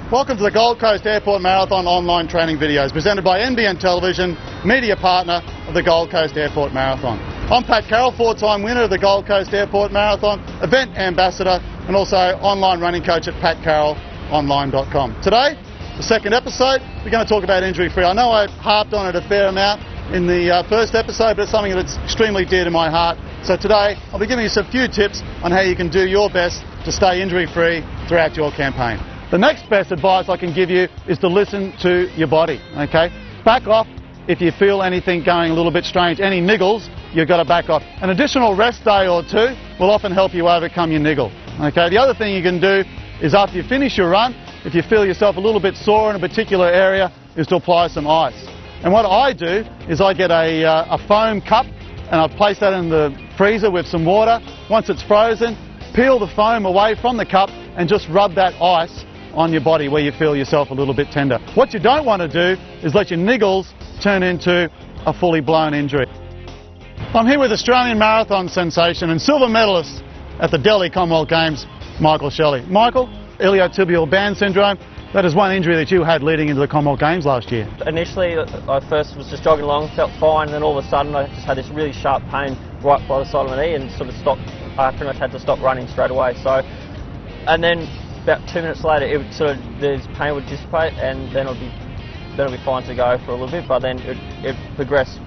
Welcome to the Gold Coast Airport Marathon online training videos presented by NBN Television, media partner of the Gold Coast Airport Marathon. I'm Pat Carroll, four-time winner of the Gold Coast Airport Marathon, event ambassador and also online running coach at patcarrollonline.com. Today, the second episode, we're going to talk about injury-free. I know I harped on it a fair amount in the first episode, but it's something that's extremely dear to my heart. So today, I'll be giving you a few tips on how you can do your best to stay injury-free throughout your campaign. The next best advice I can give you is to listen to your body, okay? Back off if you feel anything going a little bit strange, any niggles, you've got to back off. An additional rest day or two will often help you overcome your niggle, okay? The other thing you can do is after you finish your run, if you feel yourself a little bit sore in a particular area, is to apply some ice. And what I do is I get a foam cup and I place that in the freezer with some water. Once it's frozen, peel the foam away from the cup and just rub that ice on your body where you feel yourself a little bit tender. What you don't want to do is let your niggles turn into a fully blown injury. I'm here with Australian marathon sensation and silver medalist at the Delhi Commonwealth Games, Michael Shelley. Michael, iliotibial band syndrome, that is one injury that you had leading into the Commonwealth Games last year. Initially, I first was just jogging along, felt fine, then all of a sudden I just had this really sharp pain right by the side of my knee and sort of stopped. I pretty much had to stop running straight away. And then about 2 minutes later, the pain would dissipate, and then it'll be fine to go for a little bit. But then it progressed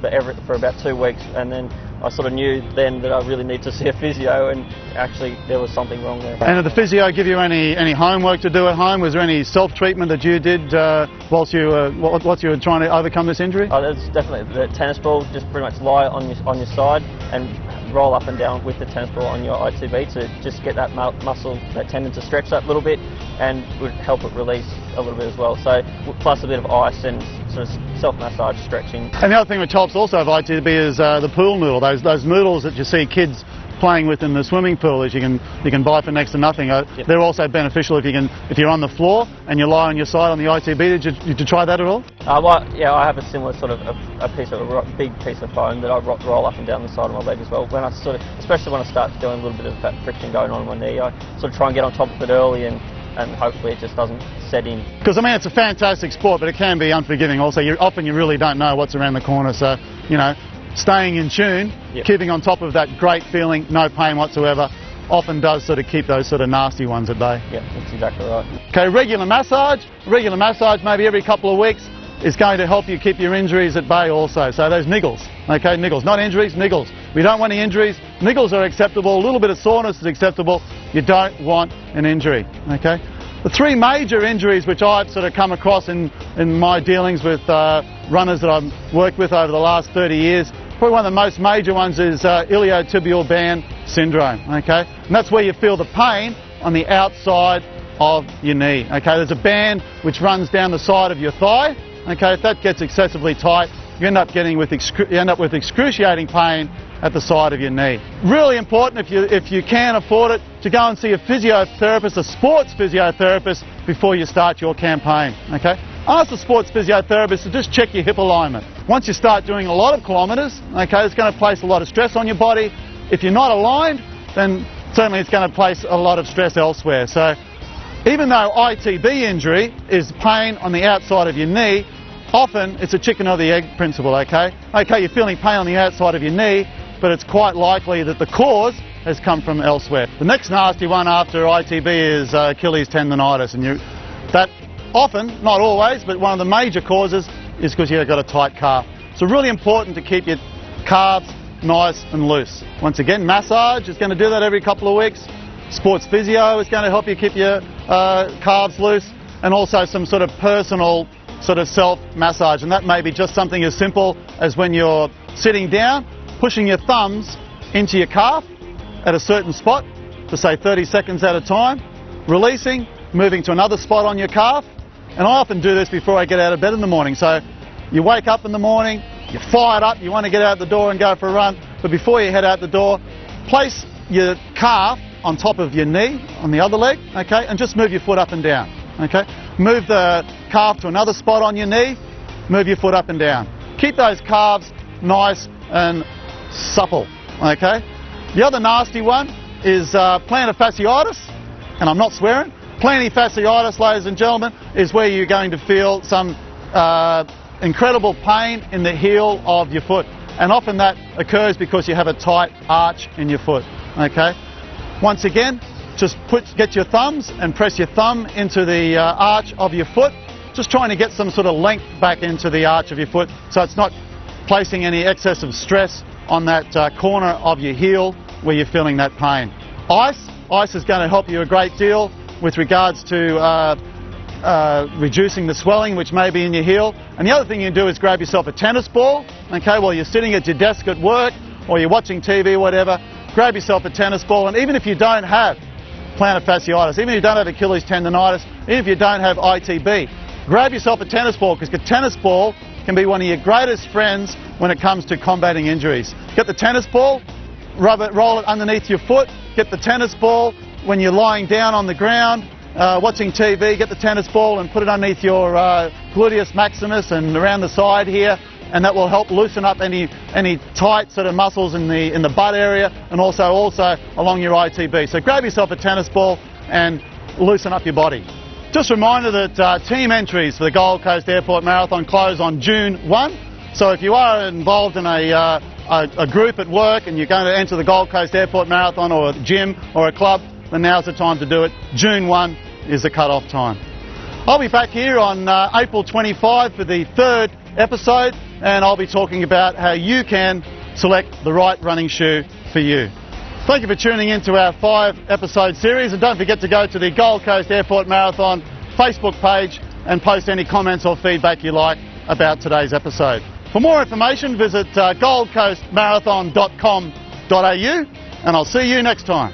for about 2 weeks, and then I sort of knew then that I really need to see a physio, and actually there was something wrong there. And did the physio give you any homework to do at home? Was there any self-treatment that you did whilst you were trying to overcome this injury? Oh, it's definitely the tennis ball. Just pretty much lie on your side and roll up and down with the tennis ball on your ITB to just get that muscle, that tendon to stretch that little bit, and would help it release a little bit as well. So plus a bit of ice and sort of self-massage stretching. And the other thing which helps also of ITB is the pool noodle. Those noodles that you see kids playing with in the swimming pool, as you can buy for next to nothing. Yep. They're also beneficial if you're on the floor and you lie on your side on the ITB. Did you try that at all? Yeah, I have a similar sort of a big piece of foam that I roll up and down the side of my leg as well. When I especially when I start feeling a little bit of that friction going on in my knee, I sort of try and get on top of it early and hopefully it just doesn't set in. Because I mean, it's a fantastic sport, but it can be unforgiving also. Often you really don't know what's around the corner, so you know, staying in tune, yep, keeping on top of that great feeling, no pain whatsoever, often does sort of keep those sort of nasty ones at bay. Yeah, that's exactly right. Okay, regular massage maybe every couple of weeks is going to help you keep your injuries at bay also. So those niggles, okay, niggles, not injuries, niggles. We don't want any injuries. Niggles are acceptable, a little bit of soreness is acceptable. You don't want an injury, okay? The three major injuries which I've sort of come across in my dealings with runners that I've worked with over the last 30 years, probably one of the most major ones is iliotibial band syndrome, okay? And that's where you feel the pain on the outside of your knee, okay? There's a band which runs down the side of your thigh, okay? If that gets excessively tight, you end up with excruciating pain at the side of your knee. Really important if you can afford it to go and see a physiotherapist, a sports physiotherapist, before you start your campaign, okay? Ask the sports physiotherapist to just check your hip alignment. Once you start doing a lot of kilometres, okay, it's going to place a lot of stress on your body. If you're not aligned, then certainly it's going to place a lot of stress elsewhere. So even though ITB injury is pain on the outside of your knee, often it's a chicken or the egg principle, okay? Okay, you're feeling pain on the outside of your knee, but it's quite likely that the cause has come from elsewhere. The next nasty one after ITB is Achilles tendonitis, and that often, not always, but one of the major causes is because you've got a tight calf. So really important to keep your calves nice and loose. Once again, massage is going to do that every couple of weeks. Sports physio is going to help you keep your calves loose, and also some sort of personal sort of self-massage, and that may be just something as simple as when you're sitting down, pushing your thumbs into your calf at a certain spot for say 30 seconds at a time, releasing, moving to another spot on your calf. And I often do this before I get out of bed in the morning. So you wake up in the morning, you're fired up, you want to get out the door and go for a run, but before you head out the door, place your calf on top of your knee on the other leg, okay, and just move your foot up and down, okay. Move the calf to another spot on your knee, move your foot up and down. Keep those calves nice and supple, okay. The other nasty one is plantar fasciitis, and I'm not swearing, Plantar fasciitis, ladies and gentlemen, is where you're going to feel some incredible pain in the heel of your foot. And often that occurs because you have a tight arch in your foot. Okay? Once again, just get your thumbs and press your thumb into the arch of your foot, just trying to get some sort of length back into the arch of your foot so it's not placing any excessive stress on that corner of your heel where you're feeling that pain. Ice is going to help you a great deal with regards to reducing the swelling which may be in your heel. And the other thing you can do is grab yourself a tennis ball, okay, while you're sitting at your desk at work or you're watching TV, whatever. Grab yourself a tennis ball, and even if you don't have plantar fasciitis, even if you don't have Achilles tendonitis, even if you don't have ITB, grab yourself a tennis ball, because the tennis ball can be one of your greatest friends when it comes to combating injuries. Get the tennis ball, roll it underneath your foot, get the tennis ball when you're lying down on the ground, watching TV, get the tennis ball and put it underneath your gluteus maximus and around the side here, and that will help loosen up any tight sort of muscles in the butt area, and also along your ITB. So grab yourself a tennis ball and loosen up your body. Just a reminder that team entries for the Gold Coast Airport Marathon close on June 1. So if you are involved in a group at work and you're going to enter the Gold Coast Airport Marathon, or a gym or a club, then now's the time to do it. June 1 is the cut-off time. I'll be back here on April 25 for the 3rd episode, and I'll be talking about how you can select the right running shoe for you. Thank you for tuning in to our 5-episode series, and don't forget to go to the Gold Coast Airport Marathon Facebook page and post any comments or feedback you like about today's episode. For more information, visit goldcoastmarathon.com.au, and I'll see you next time.